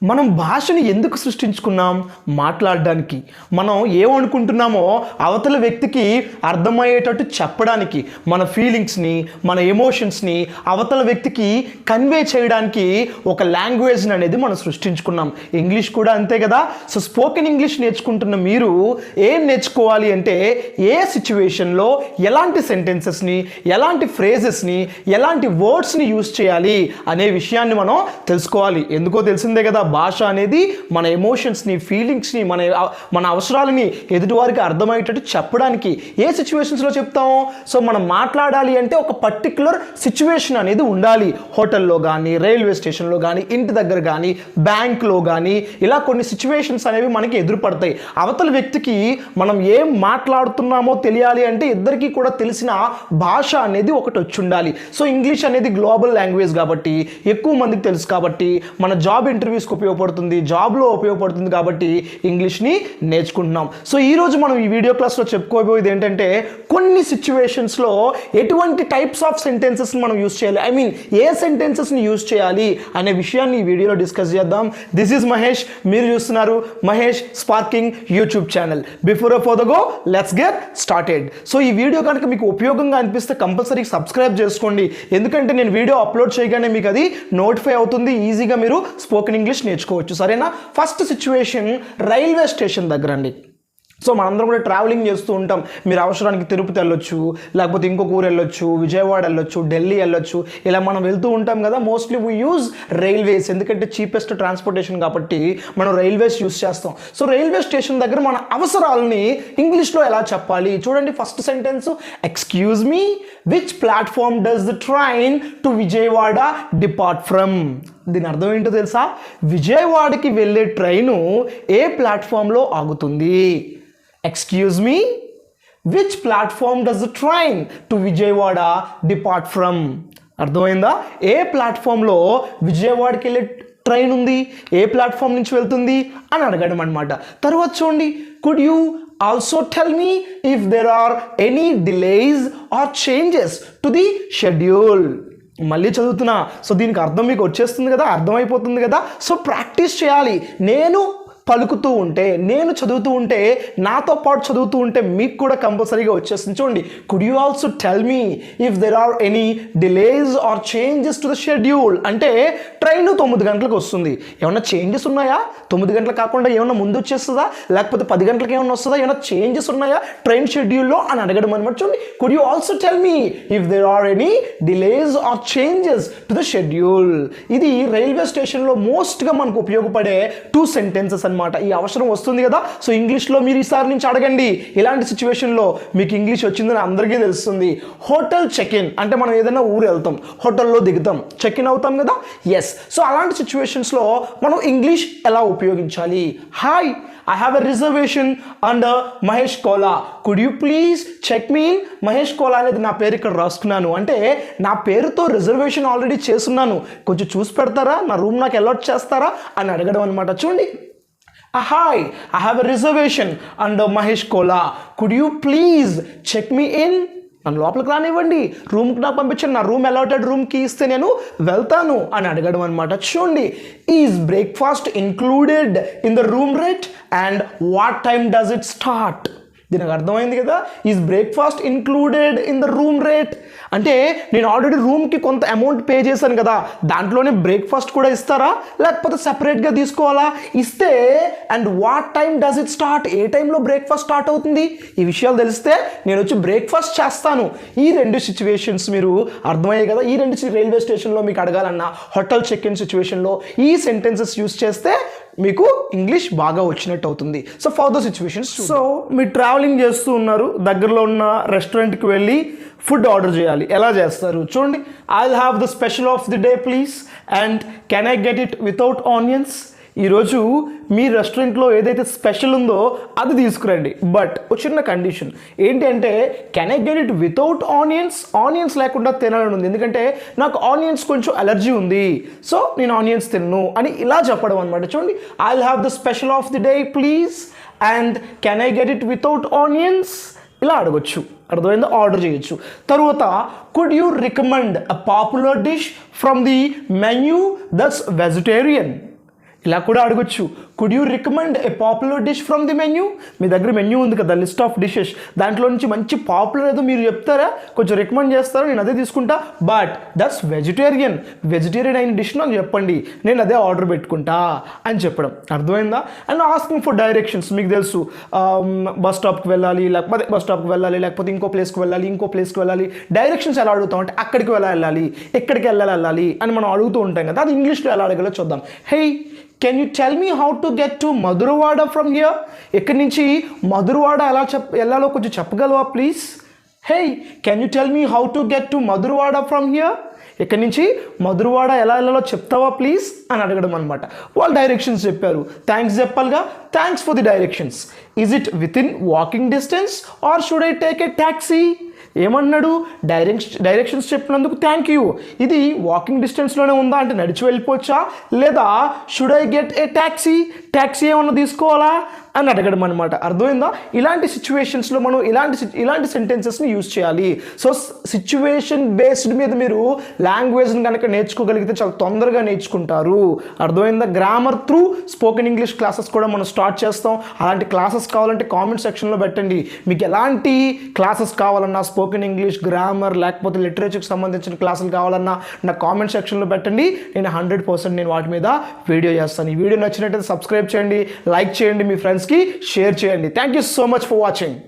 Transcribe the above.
మనం భాషని ఎందుకు సృష్టించుకున్నాం? మాట్లాడడానికి. మనం ఏమనుకుంటున్నామో అవతల వ్యక్తికి అర్థమయ్యేటట్టు చెప్పడానికి, మన ఫీలింగ్స్ని, మన ఎమోషన్స్ని అవతల వ్యక్తికి కన్వే చేయడానికి ఒక లాంగ్వేజ్ని అనేది మనం సృష్టించుకున్నాం. ఇంగ్లీష్ కూడా అంతే కదా. సో స్పోకెన్ ఇంగ్లీష్ నేర్చుకుంటున్న మీరు ఏం నేర్చుకోవాలి అంటే ఏ సిచ్యువేషన్లో ఎలాంటి సెంటెన్సెస్ని, ఎలాంటి ఫ్రేజెస్ని, ఎలాంటి వర్డ్స్ని యూజ్ చేయాలి అనే విషయాన్ని మనం తెలుసుకోవాలి. ఎందుకో తెలిసిందే కదా, భాష అనేది మన ఎమోషన్స్ని, ఫీలింగ్స్ని, మన అవసరాలని ఎదుటివారికి అర్థమయ్యేటట్టు చెప్పడానికి. ఏ సిచ్యువేషన్స్లో చెప్తాము? సో మనం మాట్లాడాలి అంటే ఒక పర్టిక్యులర్ సిచ్యువేషన్ అనేది ఉండాలి. హోటల్లో కానీ, రైల్వే స్టేషన్లో కానీ, ఇంటి దగ్గర కానీ, బ్యాంక్లో కానీ, ఇలా కొన్ని సిచ్యువేషన్స్ అనేవి మనకి ఎదురుపడతాయి. అవతల వ్యక్తికి మనం ఏం మాట్లాడుతున్నామో తెలియాలి అంటే ఇద్దరికీ కూడా తెలిసిన భాష అనేది ఒకటి వచ్చి ఉండాలి. సో ఇంగ్లీష్ అనేది గ్లోబల్ లాంగ్వేజ్ కాబట్టి, ఎక్కువ మందికి తెలుసు కాబట్టి, మన జాబ్ ఇంటర్వ్యూస్కి ఉపయోగపడుతుంది, జాబ్లో ఉపయోగపడుతుంది కాబట్టి ఇంగ్లీష్ని నేర్చుకుంటున్నాం. సో ఈరోజు మనం ఈ వీడియో క్లాస్లో చెప్పుకోబోయేది ఏంటంటే కొన్ని సిచ్యువేషన్స్లో ఎటువంటి టైప్స్ ఆఫ్ సెంటెన్సెస్ని మనం యూజ్ చేయాలి, ఐ మీన్ ఏ సెంటెన్సెస్ని యూజ్ చేయాలి అనే విషయాన్ని ఈ వీడియోలో డిస్కస్ చేద్దాం. దిస్ ఈజ్ మహేష్, మీరు చూస్తున్నారు Mahesh sparking YouTube channel. Before for go let's get started. So ఈ వీడియో కనుక మీకు ఉపయోగంగా అనిపిస్తే కంపల్సరీ సబ్స్క్రైబ్ చేసుకోండి. ఎందుకంటే నేను వీడియో అప్లోడ్ చేయగానే మీకు అది నోటిఫై అవుతుంది. ఈజీగా మీరు స్పోకెన్ ఇంగ్లీష్ నేర్చుకోవచ్చు. సరేనా? ఫస్ట్ సిచ్యువేషన్ రైల్వే స్టేషన్ దగ్గర అండి. సో మనందరం కూడా ట్రావెలింగ్ చేస్తూ ఉంటాం. మీరు అవసరానికి తిరుపతి వెళ్ళొచ్చు, లేకపోతే ఇంకొక ఊరు వెళ్ళొచ్చు, విజయవాడ వెళ్ళొచ్చు, ఢిల్లీ వెళ్ళొచ్చు, ఇలా మనం వెళ్తూ ఉంటాం కదా. మోస్ట్లీ వీ యూజ్ రైల్వేస్, ఎందుకంటే చీపెస్ట్ ట్రాన్స్పోర్టేషన్ కాబట్టి మనం రైల్వేస్ యూజ్ చేస్తాం. సో రైల్వే స్టేషన్ దగ్గర మన అవసరాలని ఇంగ్లీష్లో ఎలా చెప్పాలి చూడండి. First sentence, excuse me, which platform does the train to Vijayawada depart from? దీని అర్థం ఏంటో తెలుసా? విజయవాడకి వెళ్ళే ట్రైను ఏ ప్లాట్ఫామ్లో ఆగుతుంది? Excuse me, which platform does the train to Vijayawada depart from? అర్థమైందా? ఏ ప్లాట్ఫామ్లో విజయవాడకి వెళ్ళే ట్రైన్ ఉంది, ఏ ప్లాట్ఫామ్ నుంచి వెళ్తుంది అని అడగడం అనమాట. తర్వాత చూడండి, could you also tell me if there are any delays or changes to the schedule? మళ్ళీ చదువుతున్నా. సో దీనికి అర్థం మీకు వచ్చేస్తుంది కదా, అర్థమైపోతుంది కదా. సో ప్రాక్టీస్ చేయాలి. నేను పలుకుతూ ఉంటే, నేను చదువుతూ ఉంటే, నాతో పాటు చదువుతూ ఉంటే మీకు కూడా కంపల్సరీగా వచ్చేస్తుంది. చూడండి, could you also tell me if there are any delays or changes to the schedule? అంటే ట్రైన్ 9 గంటలకు వస్తుంది, ఏమన్నా చేంజెస్ ఉన్నాయా? 9 గంటలు కాకుండా ఏమన్నా ముందు వచ్చేస్తుందా, లేకపోతే 10 గంటలకు ఏమన్నా వస్తుందా, ఏమన్నా చేంజెస్ ఉన్నాయా ట్రైన్ షెడ్యూల్లో అని అడగడం అనమాట. చూడండి, could you also tell me if there are any delays or changes to the schedule? ఇది రైల్వే స్టేషన్లో మోస్ట్గా మనకు ఉపయోగపడే 2 సెంటెన్సెస్ అనమాట. ఈ అవసరం వస్తుంది కదా. సో ఇంగ్లీష్లో మీరు ఈసారి నుంచి అడగండి. ఇలాంటి సిచ్యువేషన్లో మీకు ఇంగ్లీష్ వచ్చిందని అందరికీ తెలుస్తుంది. హోటల్ చెక్ ఇన్ అంటే మనం ఏదైనా ఊరు వెళ్తాం, హోటల్లో దిగుతాం, చెక్ ఇన్ అవుతాం కదా. ఎస్. సో అలాంటి సిచ్యువేషన్స్లో మనం ఇంగ్లీష్ ఎలా ఉపయోగించాలి? Hi, I have a reservation under Mahesh Kola. Could you please check me in? Mahesh Kola అనేది నా పేరు ఇక్కడ రాసుకున్నాను అంటే నా పేరుతో రిజర్వేషన్ ఆల్రెడీ చేస్తున్నాను, కొంచెం చూసి పెడతారా, నా రూమ్ నాకు అలాట్ చేస్తారా అని అడగడం అనమాట. చూడండి, hi, I have a reservation under Mahesh Kola. Could you please check me in? నన్ను లోపలికి రానివ్వండి, రూమ్కి నాకు పంపించండి, నా రూమ్ అలాటెడ్ రూమ్కి ఇస్తే నేను వెళ్తాను అని అడగడం అనమాట. చూడండి, is breakfast included in the room rate and what time does it start? దీనికి అర్థమైంది కదా. Is breakfast included in the room rate అంటే నేను ఆల్రెడీ రూమ్కి కొంత అమౌంట్ పే చేశాను కదా, దాంట్లోనే బ్రేక్ఫాస్ట్ కూడా ఇస్తారా, లేకపోతే సపరేట్గా తీసుకోవాలా? ఇస్తే and what time does it start, ఏ టైంలో బ్రేక్ఫాస్ట్ స్టార్ట్ అవుతుంది, ఈ విషయాలు తెలిస్తే నేను వచ్చి బ్రేక్ఫాస్ట్ చేస్తాను. ఈ 2 సిచ్యువేషన్స్ మీరు అర్థమయ్యాయి కదా. ఈ 2 రైల్వే స్టేషన్లో మీకు అడగాలన్నా, హోటల్ చెక్ ఇన్ సిచ్యువేషన్లో ఈ సెంటెన్సెస్ యూజ్ చేస్తే మీకు ఇంగ్లీష్ బాగా వచ్చినట్టు అవుతుంది. సో ఫర్ సిచ్యువేషన్స్, సో మీరు ట్రావెలింగ్ చేస్తూ ఉన్నారు, దగ్గరలో ఉన్న రెస్టారెంట్కి వెళ్ళి ఫుడ్ ఆర్డర్ చేయాలి. ఎలా చేస్తారు చూడండి. I'll have the special of the day please and can I get it without onions? ఈరోజు మీ రెస్టారెంట్లో ఏదైతే స్పెషల్ ఉందో అది తీసుకురండి, బట్ ఒక చిన్న కండిషన్ ఏంటి అంటే can I get it without onions? Onions లేకుండా తినాలని ఉంది, ఎందుకంటే నాకు ఆనియన్స్ కొంచెం అలర్జీ ఉంది, సో నేను ఆనియన్స్ తిన్ను అని ఇలా చెప్పడం అనమాట. చూడండి, I'll have the special of the day please and can I get it without onions? ఇలా అడగొచ్చు. అర్థమైందా? ఆర్డర్ చేయొచ్చు. తర్వాత could you recommend a popular dish from the menu that's vegetarian? ఇలా కూడా అడగొచ్చు. Could you recommend a popular dish from the menu? మీ దగ్గర మెన్యూ ఉంది కదా, లిస్ట్ ఆఫ్ డిషెస్, దాంట్లో నుంచి మంచి పాపులర్ ఏదో మీరు చెప్తారా, కొంచెం రికమెండ్ చేస్తారా, నేను అదే తీసుకుంటా. బట్ దట్స్ వెజిటేరియన్ అయిన డిష్ నాకు చెప్పండి, నేను అదే ఆర్డర్ పెట్టుకుంటా అని చెప్పడం. అర్థమైందా? And asking for directions. మీకు తెలుసు బస్ స్టాప్కి వెళ్ళాలి, లేకపోతే ఇంకో ప్లేస్కి వెళ్ళాలి. డైరెక్షన్స్ ఎలా అడుగుతాం అంటే అక్కడికి వెళ్ళాలి, ఎక్కడికి వెళ్ళాలి అని మనం అడుగుతూ ఉంటాం కదా. అది ఇంగ్లీష్లో ఎలా అడగాలో చూద్దాం. Hey, can you tell me how to get to Madhurawada from here? ఇక్కడి నుంచి మధురవాడ వెళ్ళాలో కొంచెం చెప్పగలవా please? Hey, can you tell me how to get to Madhurawada from here? ఇక్కడి నుంచి మధురవాడ ఎలా వెళ్ళాలో చెప్తావా ప్లీజ్ అని అడగడం అనమాట. వాళ్ళు డైరెక్షన్స్ చెప్పారు, థ్యాంక్స్ చెప్పాలిగా, thanks for the directions. Is it within walking distance or should I take a taxi? ఏమన్నాడు? డైరెక్షన్స్ చెప్పినందుకు థ్యాంక్ యూ. ఇది వాకింగ్ డిస్టెన్స్లోనే ఉందా అంటే నడిచి వెళ్ళిపోవచ్చా, లేదా should I get a taxi ఏమన్నా తీసుకోవాలా అని అడగడం అనమాట. అర్థమైందా? ఇలాంటి సిచ్యువేషన్స్లో మనం ఇలాంటి సెంటెన్సెస్ని యూజ్ చేయాలి. సో సిచ్యువేషన్ బేస్డ్ మీద మీరు లాంగ్వేజ్ని కనుక నేర్చుకోగలిగితే చాలా తొందరగా నేర్చుకుంటారు. అర్థమైందా? Grammar through spoken English classes కూడా మనం స్టార్ట్ చేస్తాం. అలాంటి క్లాసెస్ కావాలంటే కామెంట్ సెక్షన్లో పెట్టండి. మీకు ఎలాంటి క్లాసెస్ కావాలన్నా, స్పోకెన్ ఇంగ్లీష్, గ్రామర్, లేకపోతే లిటరేచర్కి సంబంధించిన క్లాసులు కావాలన్నా నా కామెంట్ సెక్షన్లో పెట్టండి. నేను 100% నేను వాటి మీద వీడియో చేస్తాను. ఈ వీడియో నచ్చినట్టయితే సబ్స్క్రైబ్ చేయండి, లైక్ చేయండి, మీ ఫ్రెండ్స్కి షేర్ చేయండి. Thank you so much for watching.